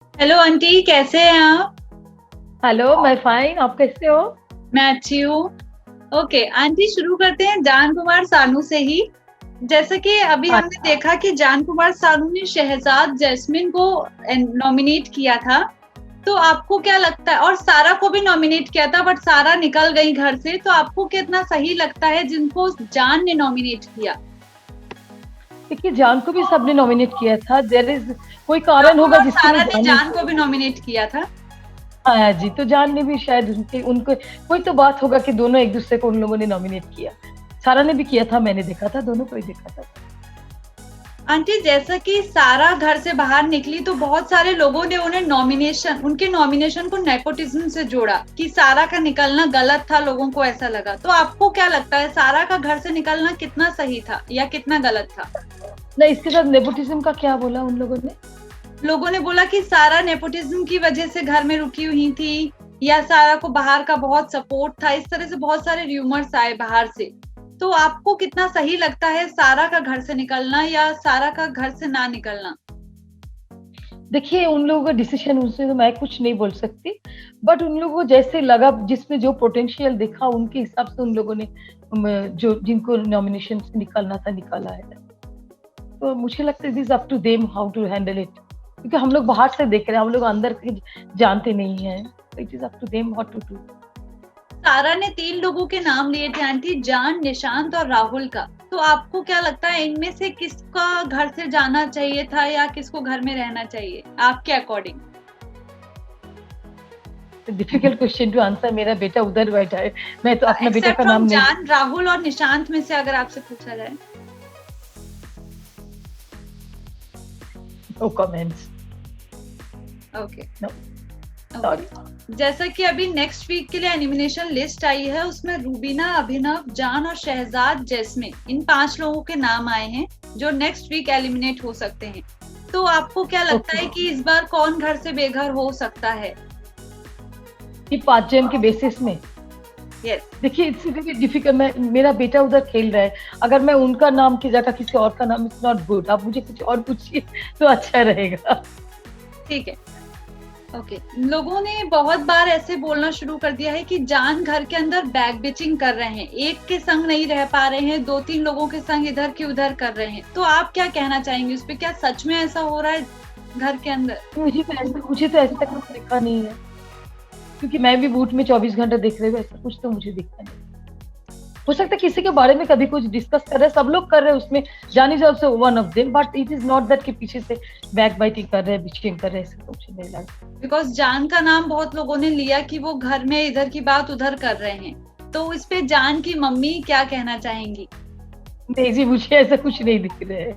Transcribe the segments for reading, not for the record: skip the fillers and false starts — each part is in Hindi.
हेलो आंटी, कैसे हैं आप? हेलो, मैं फाइन। आप कैसे हो? मैं अच्छी हूँ। ओके आंटी, शुरू करते हैं जान कुमार सानू से ही। जैसे कि अभी हाँ। हमने देखा कि जान कुमार सानू ने शहजाद जैस्मिन को नॉमिनेट किया था। तो आपको क्या लगता है, और सारा को भी नॉमिनेट किया था बट सारा निकल गई घर से, तो आपको कितना सही लगता है जिनको जान ने नॉमिनेट किया? देखिए, जान को भी सबने नॉमिनेट किया था। देयर इज कोई कारण राहुल होगा और जिसके लिए सारा ने जान नहीं जान को किया। भी नॉमिनेट किया था। हाँ जी, तो जान ने भी शायद उनके उनको कोई तो बात होगा कि दोनों एक दूसरे को उन लोगों ने नॉमिनेट किया। सारा ने भी किया था, मैंने देखा था, दोनों को ही देखा था। आंटी, जैसा कि सारा घर से बाहर निकली तो बहुत सारे लोगों ने उनके नॉमिनेशन को नेपोटिज्म से जोड़ा कि सारा का निकलना गलत था, लोगों को ऐसा लगा। तो आपको क्या लगता है, सारा का घर से निकलना कितना सही था या कितना गलत था? ना, इसके साथ नेपोटिज्म का क्या बोला उन लोगों ने? लोगों ने बोला कि सारा नेपोटिज्म की वजह से घर में रुकी हुई थी, या सारा को बाहर का बहुत सपोर्ट था। इस तरह से बहुत सारे र्यूमर्स आए बाहर से। तो आपको कितना सही लगता है, सारा का घर से निकलना या सारा का घर से ना निकलना? देखिए, उन लोगों का डिसीजन, उनसे तो मैं कुछ नहीं बोल सकती। बट उन लोगों को जैसे लगा, जिसमें जो पोटेंशियल देखा, उनके हिसाब से उन लोगों ने जो जिनको नॉमिनेशन से निकालना था निकाला है। तो मुझे लगता है it is up to them how to handle it, क्योंकि हम लोग बाहर से देख रहे हैं, हम लोग अंदर के जानते नहीं हैं। तो it is up to them what to do. Sara ने 3 लोगों के नाम लिए थे आंटी, जान, निशांत और राहुल का। तो आपको क्या लगता है, इनमें से किसका घर से जाना चाहिए था या किसको घर में रहना चाहिए आपके according? Difficult question to answer. मेरा बेटा उधर बैठा है, मैं तो अपना बेटा एक्सेप्ट का फ्रॉम नाम नहीं। जान, राहुल और निशांत में से अगर आपसे पूछा जाए। No comments. Okay. No, sorry. Okay, जैसा कि अभी नेक्स्ट वीक के लिए एलिमिनेशन लिस्ट आई है, उसमें रूबीना, अभिनव, जान और शहजाद जैस्मिन, इन 5 लोगों के नाम आए हैं जो नेक्स्ट वीक एलिमिनेट हो सकते हैं। तो आपको क्या लगता ओके, है कि इस बार कौन घर से बेघर हो सकता है? ये 5 जन के बेसिस में। यस। देखिए, इट्स वेरी डिफिकल्ट। मैं, मेरा बेटा उधर खेल रहा है, अगर मैं उनका नाम की जगह किसी और का नाम, इट्स नॉट गुड। आप मुझे कुछ और पूछिए तो अच्छा रहेगा। ठीक है। ओके, लोगों ने बहुत बार ऐसे बोलना शुरू कर दिया है कि जान घर के अंदर बैक बिचिंग कर रहे हैं, एक के संग नहीं रह पा रहे हैं, 2-3 लोगों के संग इधर की उधर कर रहे हैं। तो आप क्या कहना चाहेंगे उस पे? क्या सच में ऐसा हो रहा है घर के अंदर? मुझे तो ऐसे तक कुछ दिखा नहीं है, क्योंकि मैं भी बूट में 24 घंटा देख रही हूँ। ऐसा कुछ तो मुझे दिखता नहीं। हो सकता है किसी के बारे में कभी कुछ डिस्कस कर रहे हैं, सब लोग कर रहे हैं उसमें। जान is also one of them, but it is not that कि पीछे से बैक बाइटिंग कर रहे हैं, बिचिंग कर रहे हैं। ऐसा तो मुझे नहीं लगता। बिकॉज जान का नाम बहुत लोगों ने लिया कि वो घर में इधर की बात उधर कर रहे हैं। तो इस पे जान की मम्मी क्या कहना चाहेंगी? नहीं जी, मुझे ऐसा कुछ नहीं दिख रहा है।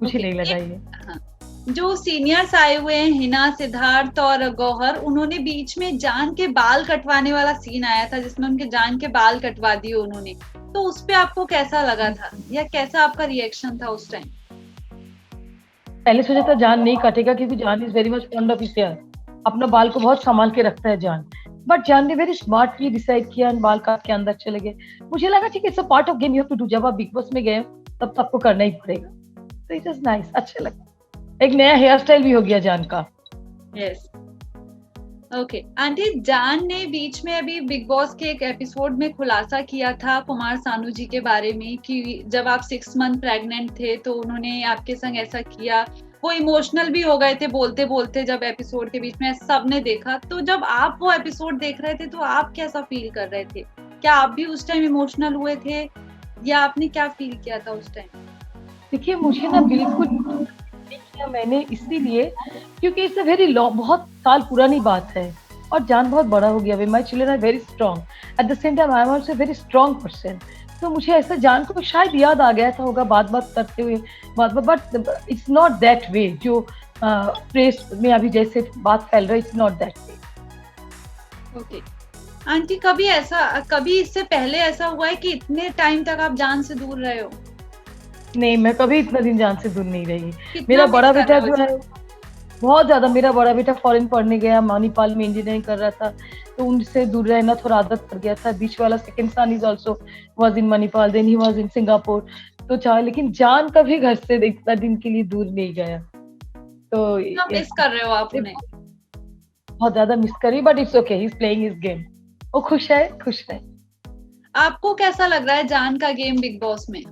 मुझे ओके। नहीं लगा ये। हाँ, जो सीनियर्स आए हुए हैं, हिना, सिद्धार्थ और गौहर, उन्होंने बीच में जान के बाल कटवाने वाला सीन आया था जिसमें उनके जान के बाल कटवा दिए उन्होंने। तो उस पे आपको कैसा लगा था या कैसा आपका रिएक्शन था उस टाइम? पहले सोचा था जान नहीं काटेगा, क्योंकि Jaan is very much fond of his hair. अपना बाल को बहुत संभाल के रखता है जान। बट जान ने वेरी स्मार्टली डिसाइड किया and बाल काट के अंदर चले गए। मुझे लगा ठीक है, it's a part of game, you have to do. जब आप बिग बॉस में गए हो, तब तो आपको करना ही पड़ेगा। तो इट इज नाइस, अच्छा लगा। एक नया हेयर स्टाइल भी हो गया जान का। यस। ओके आंटी, जान ने बीच में अभी बिग बॉस के एक एपिसोड में खुलासा किया था कुमार सानू जी के बारे में कि जब आप 6 मंथ प्रेग्नेंट थे तो उन्होंने आपके संग ऐसा किया। वो इमोशनल भी हो गए थे बोलते बोलते, जब एपिसोड के बीच में सबने देखा। तो जब आप वो एपिसोड देख रहे थे तो आप कैसा फील कर रहे थे? क्या आप भी उस टाइम इमोशनल हुए थे या आपने क्या फील किया था उस टाइम? देखिए, मुझे ना बिल्कुल नहीं किया मैंने, इसीलिए क्योंकि इट्स अ वेरी लॉन्ग, बहुत साल पुरानी बात है। और जान बहुत बड़ा हो गया। वे my children are very strong, at the same time I am also very strong person. तो मुझे ऐसा जान को शायद याद आ गया था होगा, बात बात करते हुए, बात but it's not that way जो प्रेस में अभी जैसे बात फैल रहा है। It's not that way. Okay aunty, कभी इससे पहले ऐसा हुआ है कि इतने टाइम तक आप जान से दूर रहे हो? नहीं, मैं कभी इतना दिन जान से दूर नहीं रही। कितना मेरा मिस बड़ा कर बेटा रहे हो जो है, जान? बहुत ज्यादा। मेरा बड़ा बेटा फॉरेन पढ़ने गया, मणिपाल में इंजीनियरिंग कर रहा था, तो उनसे दूर रहना थोड़ा आदत पड़ गया था। बीच वाला second son is also was in Manipal, then he was in Singapore. तो चाहे, लेकिन जान कभी घर से इतना दिन के लिए दूर नहीं गया। तो कितना मिस कर रहे हो आप उन्हें? बहुत ज्यादा मिस कर रही, but it's okay, he is playing his game. वो खुश है, खुश है। आपको कैसा लग रहा है जान का गेम बिग बॉस में?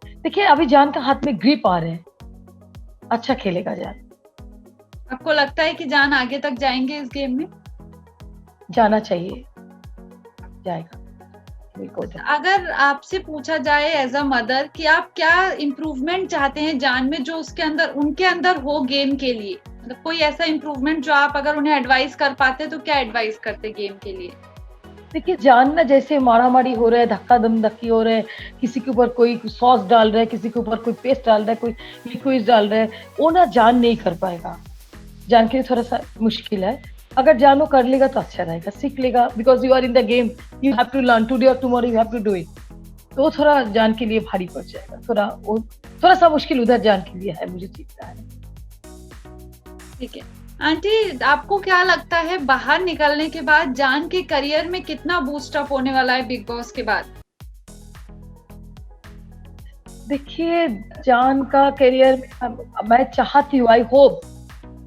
देखिए, अभी जान का हाथ में ग्रिप आ रहे हैं, अच्छा खेलेगा जान। आपको लगता है कि जान आगे तक जाएंगे इस गेम में? जाना चाहिए, जाएगा बिल्कुल। अगर आपसे पूछा जाए एज अ मदर कि आप क्या इम्प्रूवमेंट चाहते हैं जान में, जो उसके अंदर उनके अंदर हो गेम के लिए, मतलब कोई ऐसा इम्प्रूवमेंट जो आप अगर उन्हें एडवाइस कर पाते तो क्या एडवाइस करते गेम के लिए? देखिए, जान ना जैसे मारा-मारी हो रहा है, धक्का-धक्की हो रहा है, किसी के ऊपर कोई सॉस डाल रहा है, किसी के ऊपर कोई पेस्ट डाल रहा है, कोई लिक्विड डाल रहा है, वो ना जान नहीं कर पाएगा। जान के लिए थोड़ा-सा मुश्किल है। अगर जान वो कर लेगा तो अच्छा रहेगा, सीख लेगा, because you are in the game, you have to learn, today और tomorrow you have to do it. तो वो थोड़ा जान के लिए भारी पड़ जाएगा, थोड़ा-सा मुश्किल उधर जान के लिए है, मुझे दिखता है। ठीक है। आंटी, आपको क्या लगता है बाहर निकलने के बाद जान के करियर में कितना बूस्ट अप होने वाला है बिग बॉस के बाद? देखिए, जान का करियर मैं चाहती हूँ, आई होप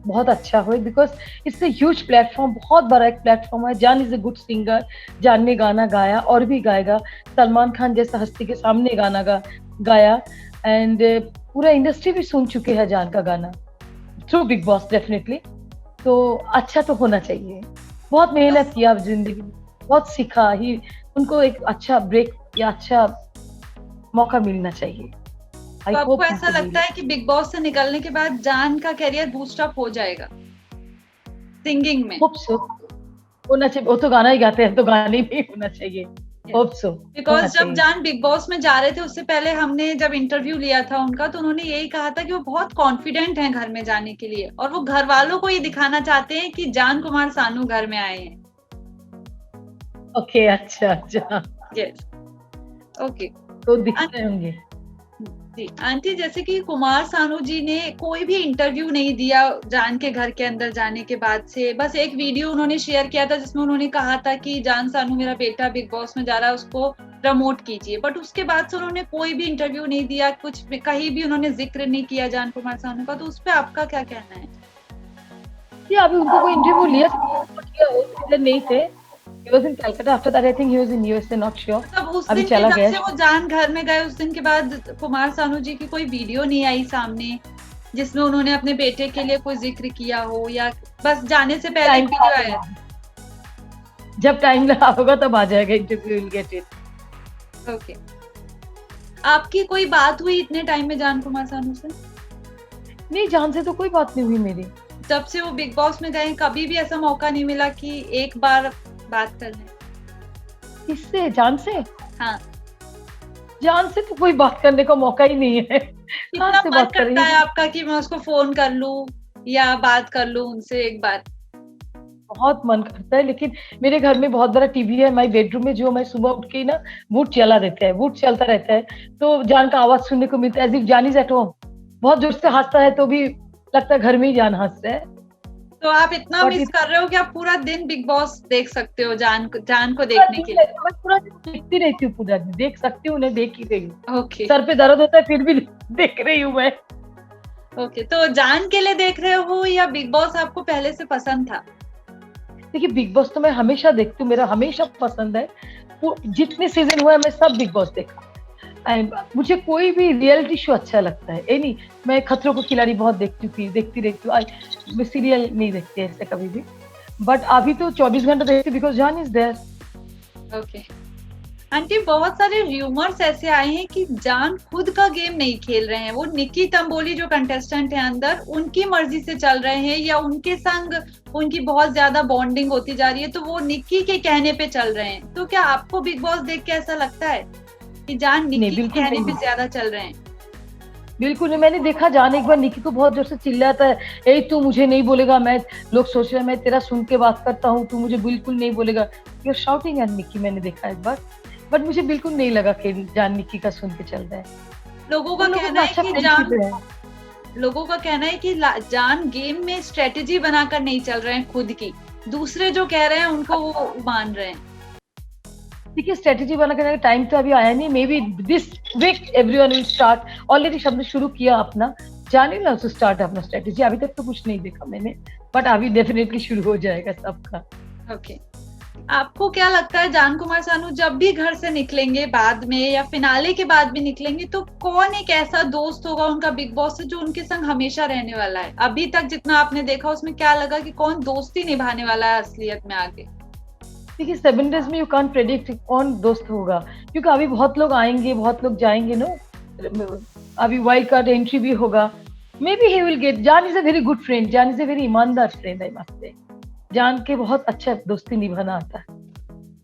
बहुत अच्छा हो, because it's a huge platform, बहुत बड़ा एक प्लेटफॉर्म है। जान इज अ गुड सिंगर, जान ने गाना गाया और भी गाएगा, सलमान खान जैसा हस्ती के सामने गाना गाया, एंड पूरा इंडस्ट्री भी सुन चुके हैं जान का गाना थ्रू बिग बॉस डेफिनेटली। तो अच्छा तो होना चाहिए। बहुत मेहनत किया अब जिंदगी में, बहुत सीखा ही, उनको एक अच्छा ब्रेक या अच्छा मौका मिलना चाहिए। तो आपको ऐसा लगता है कि बिग बॉस से निकलने के बाद जान का करियर बूस्ट अप हो जाएगा सिंगिंग में? होप सो, होना चाहिए। वो तो गाना ही गाते हैं, तो गाने भी होना चाहिए। होप सो, बिकॉज जब जान बिग बॉस में जा रहे थे उससे पहले हमने जब इंटरव्यू लिया था उनका, तो उन्होंने यही कहा था कि वो बहुत कॉन्फिडेंट हैं घर में जाने के लिए, और वो घर वालों को ये दिखाना चाहते हैं कि जान कुमार सानू घर में आए हैं। ओके, अच्छा अच्छा, यस, ओके। तो दिखते होंगे। जी आंटी, जैसे कि कुमार सानू जी ने कोई भी इंटरव्यू नहीं दिया जान के घर के अंदर जाने के बाद से, बस एक वीडियो उन्होंने शेयर किया था जिसमें उन्होंने कहा था कि जान सानू मेरा बेटा बिग बॉस में जा रहा है, उसको प्रमोट कीजिए, बट उसके बाद से उन्होंने कोई भी इंटरव्यू नहीं दिया, कुछ कहीं भी उन्होंने जिक्र नहीं किया जान कुमार सानू का। तो उस पर आपका क्या कहना है? अभी उनको कोई इंटरव्यू लिया नहीं थे। He was in Calcutta. After that, I think he was in USA. Not sure. तब उस अभी दिन चला जब गया। से वो जान घर में गए उस दिन के बाद कुमार सानू जी की कोई वीडियो नहीं आई सामने जिसमें उन्होंने अपने बेटे के लिए कोई जिक्र किया हो, या बस जाने से पहले वीडियो आया? जब टाइम लगा होगा तब आ जाएगा interview, will get it. Okay. आपकी कोई बात हुई इतने टाइम में जान कुमार सानू से? नहीं, जान से तो कोई बात नहीं हुई मेरी। जब से वो बिग बॉस में गए कभी भी ऐसा मौका नहीं मिला कि एक बार बात कर लें? किससे? जान से? हाँ। जान से तो कोई बात करने का मौका ही नहीं है। कितना मन करता है आपका कि मैं उसको फोन कर लूं या बात कर लूं उनसे एक बार? बहुत मन करता है, लेकिन मेरे घर में बहुत बड़ा टीवी है, माय बेडरूम में, जो मैं सुबह उठ के ना वूट चला देता है, वूट चलता रहता है, तो जान का आवाज सुनने को मिलता है, एज इफ जान इज एट होम। बहुत जोर से हंसता है तो भी लगता है घर में ही जान हंस रहा है। तो आप इतना मिस कर रहे हो कि आप पूरा दिन बिग बॉस देख सकते हो जान को देखने के लिए? मैं पूरा दिन देखती रहती हूँ, पूरा दिन देख सकती हूँ, उन्हें देख ही रही हूँ। ओके। सर पे दर्द होता है फिर भी देख रही हूँ मैं। ओके, तो जान के लिए देख रहे हो या बिग बॉस आपको पहले से पसंद था? देखिए, बिग बॉस तो मैं हमेशा देखती हूँ, मेरा हमेशा पसंद है। जितने सीजन हुआ है मैं सब बिग बॉस देखा। मुझे कोई भी रियलिटी शो अच्छा लगता है, ये नहीं मैं खतरों को खिलाड़ी बहुत देखती रहती हूँ। मैं सीरियल नहीं देखती ऐसे कभी भी, बट अभी तो 24 घंटा देखती बिकॉज जान इज देयर। ओके आंटी, बहुत सारे र्यूमर्स ऐसे आए हैं कि जान खुद का गेम नहीं खेल रहे हैं, वो निक्की तंबोली जो कंटेस्टेंट है अंदर उनकी मर्जी से चल रहे हैं, या उनके संग उनकी बहुत ज्यादा बॉन्डिंग होती जा रही है, तो वो निक्की के कहने पे चल रहे हैं। तो क्या आपको बिग बॉस देख के ऐसा लगता है कि जान निक्की के कहने पे ज्यादा चल रहे हैं? बिल्कुल नहीं, मैंने देखा जान एक बार निक्की को बहुत जोर से चिल्लाता है, ए तू मुझे नहीं बोलेगा, मैं लोग सोच रहे हैं मैं तेरा सुन के बात करता हूँ, तू मुझे बिल्कुल नहीं बोलेगा, you are shouting at Nikki. मैंने देखा एक बार, बट मुझे बिल्कुल नहीं लगा कि जान निक्की का सुन के चल रहा है। लोगों का कहना है कि जान गेम में स्ट्रेटेजी बनाकर नहीं चल रहे हैं खुद की, दूसरे जो कह रहे हैं उनको वो मान रहे हैं। देखिए, स्ट्रेटेजी बना करने का टाइम तो अभी आया नहीं, maybe this week everyone will start. Already सबने शुरू किया अपना, जाने ना टू स्टार्ट अपना स्ट्रेटेजी। अभी तक तो कुछ नहीं देखा मैंने, बट अभी डेफिनेटली शुरू हो जाएगा सबका। ओके, आपको क्या लगता है जान कुमार सानू जब भी घर से निकलेंगे बाद में या फिनाले के बाद भी निकलेंगे तो कौन एक ऐसा दोस्त होगा उनका बिग बॉस से जो उनके संग हमेशा रहने वाला है? अभी तक जितना आपने देखा उसमें क्या लगा कि कौन दोस्ती निभाने वाला है असलियत में आगे? देखिए 7 डेज में यू कांट प्रेडिक्ट कौन दोस्त होगा, क्योंकि अभी बहुत लोग आएंगे, बहुत लोग जाएंगे नो। अभी वाइल्ड कार्ड एंट्री भी होगा। Maybe he will get. Jaan is a very good friend, Jaan is a very ईमानदार friend, I must say. Jaan के बहुत अच्छा दोस्ती निभाना आता है,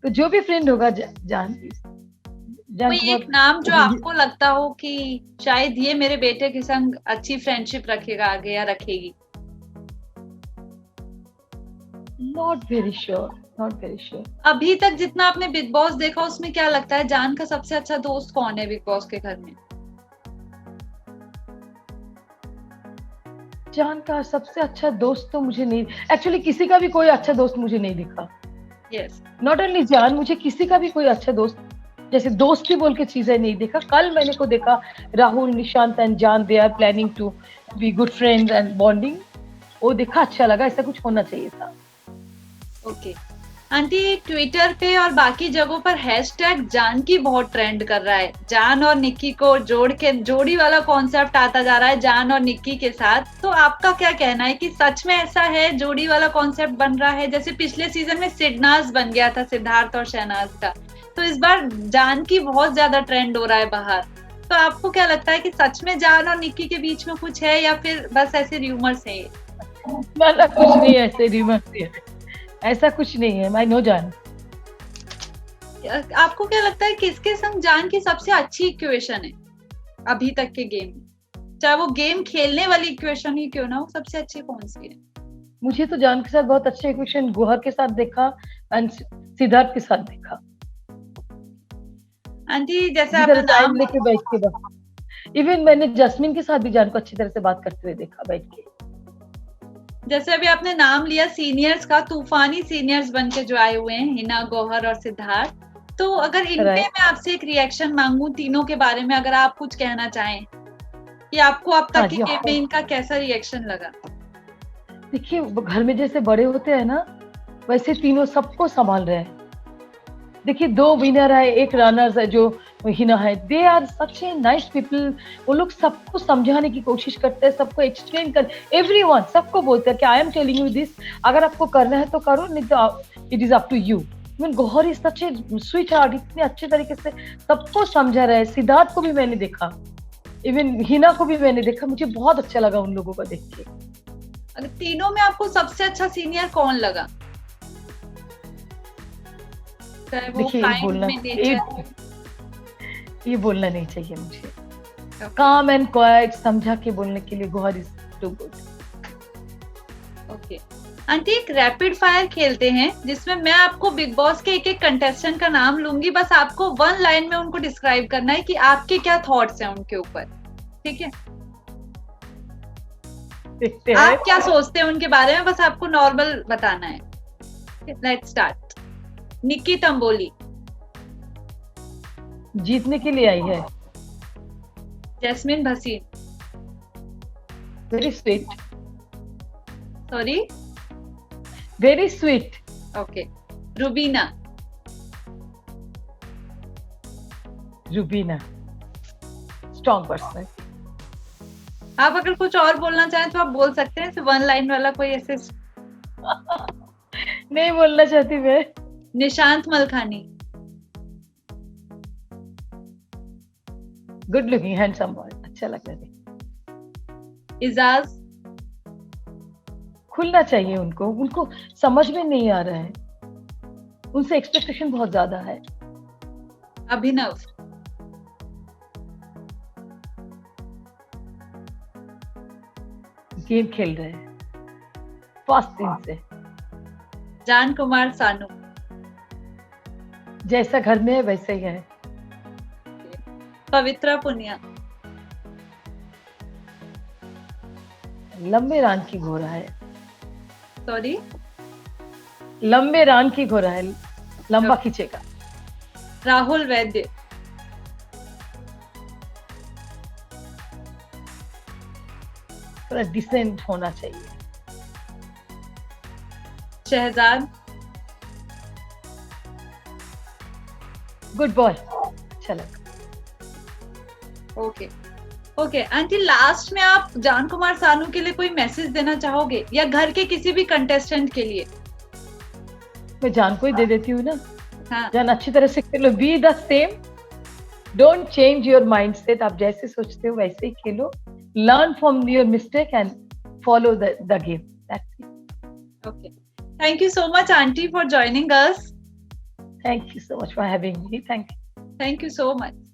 तो जो भी फ्रेंड होगा जान कोई को एक नाम जो आपको लगता हो कि शायद ये मेरे बेटे के संग अच्छी फ्रेंडशिप रखेगा आगे या रखेगी? Not very sure, not very sure. अभी तक जितना आपने बिग बॉस देखा उसमें क्या लगता है जान का सबसे अच्छा दोस्त कौन है बिग बॉस के घर में? जान का सबसे अच्छा दोस्त तो मुझे नहीं, एक्चुअली किसी का भी कोई अच्छा दोस्त मुझे नहीं दिखा। यस, नॉट ओनली जान, मुझे किसी का भी कोई अच्छा दोस्त, जैसे दोस्ती बोल के चीजें नहीं देखा। कल मैंने को देखा Rahul, Nishant and Jaan they are planning to be good friends and bonding, वो देखा, अच्छा लगा। ऐसा कुछ होना चाहिए था। ओके आंटी, ट्विटर पे और बाकी जगहों पर हैशटैग जान की बहुत ट्रेंड कर रहा है। जान और निक्की को जोड़ के जोड़ी वाला कॉन्सेप्ट आता जा रहा है जान और निक्की के साथ। तो आपका क्या कहना है कि सच में ऐसा है, जोड़ी वाला कॉन्सेप्ट बन रहा है? जैसे पिछले सीजन में सिडनाज बन गया था सिद्धार्थ और शहनाज का, तो इस बार जान की बहुत ज्यादा ट्रेंड हो रहा है बाहर। तो आपको क्या लगता है कि सच में जान और निक्की के बीच में कुछ है या फिर बस ऐसे र्यूमर्स हैं? वाला कुछ नहीं है, ऐसे र्यूमर्स है, ऐसा कुछ नहीं है। मैं नो जान। आपको क्या लगता है किसके संग जान की सबसे अच्छी इक्वेशन है अभी तक के गेम में? चाहे वो गेम खेलने वाली इक्वेशन ही क्यों ना हो, सबसे अच्छी कौन सी है? मुझे तो जान के साथ बहुत अच्छे इक्वेशन गुहर के साथ देखा एंड सिद्धार्थ के साथ देखा। आंटी जैसे आपने टाइम नाम लेके बैठ के बात, इवन मैंने जस्मिन के साथ भी जान को अच्छी तरह से बात करते हुए देखा बैठ के। जैसे अभी आपने नाम लिया सीनियर्स का, तूफानी सीनियर्स बन के जो आए हुए हैं हिना, गौहर और सिद्धार्थ, तो अगर इनपे मैं आपसे एक रिएक्शन मांगू तीनों के बारे में, अगर आप कुछ कहना चाहें कि आपको अब तक के गेम में इनका कैसा रिएक्शन लगा? देखिए घर में जैसे बड़े होते हैं ना, वैसे तीनों सबको संभाल रहे हैं। देखिए 2 विनर है, 1 रनर है जो हिना है। They are such a nice people. वो लोग सबको समझाने की कोशिश करते हैं, सबको एक्सप्लेन कर, एवरीवन सबको बोलते हैं कि I am telling you this, अगर आपको करना है तो करो, नहीं तो it is up to you. Mean Gauhar is such a sweetheart, इतने अच्छे तरीके से सबको समझा रहे हैं। सिद्धार्थ को भी मैंने देखा, इवन हिना को भी मैंने देखा, मुझे बहुत अच्छा लगा उन लोगों को देख के। अगर तीनों में आपको सबसे अच्छा सीनियर कौन लगा? देखिए ये बोलना नहीं चाहिए मुझे। काम एंड क्वाइट समझा के बोलने के लिए Gauhar is too good. Okay aunty, एक रैपिड फायर खेलते हैं जिसमें मैं आपको बिग बॉस के एक एक कंटेस्टेंट का नाम लूंगी, बस आपको 1 लाइन में उनको डिस्क्राइब करना है कि आपके क्या थॉट्स हैं उनके ऊपर, ठीक है? आप क्या सोचते हैं उनके बारे में, बस आपको नॉर्मल बताना है। Let's start. निक्की तंबोली जीतने के लिए आई है। Jasmin Bhasin very sweet, sorry very sweet. Okay Rubina Rubina strong person. आप अगर कुछ और बोलना चाहें तो आप बोल सकते हैं, 1 लाइन वाला कोई ऐसे। नहीं बोलना चाहती मैं। Nishant Malkhani good looking handsome boy, अच्छा लग रहा है। इजाज खुलना चाहिए उनको समझ में नहीं आ रहा है, उनसे एक्सपेक्टेशन बहुत ज्यादा है। अभिनव गेम खेल रहे हैं फास्ट दिन से। जान कुमार सानू जैसा घर में है वैसे ही है। पवित्रा पुनिया लंबे रान की घोड़ा है। सॉरी लंबे रान की घोड़ा है, लंबा खींचेगा। राहुल वैद्य थोड़ा डिसेंट होना चाहिए। शहजाद। Good boy. चलो। ओके ओके आंटी, लास्ट में आप जान कुमार सानू के लिए कोई मैसेज देना चाहोगे या घर के किसी भी कंटेस्टेंट के लिए? मैं जान को ही दे देती हूँ ना। हाँ जान अच्छी तरह से खेलो, be the same, don't change your mindset. आप जैसे सोचते हो वैसे ही खेलो, learn from your mistake and follow the game. That's it. Okay, thank you so much aunty for joining us. Thank you so much for having me. Thank you. Thank you so much.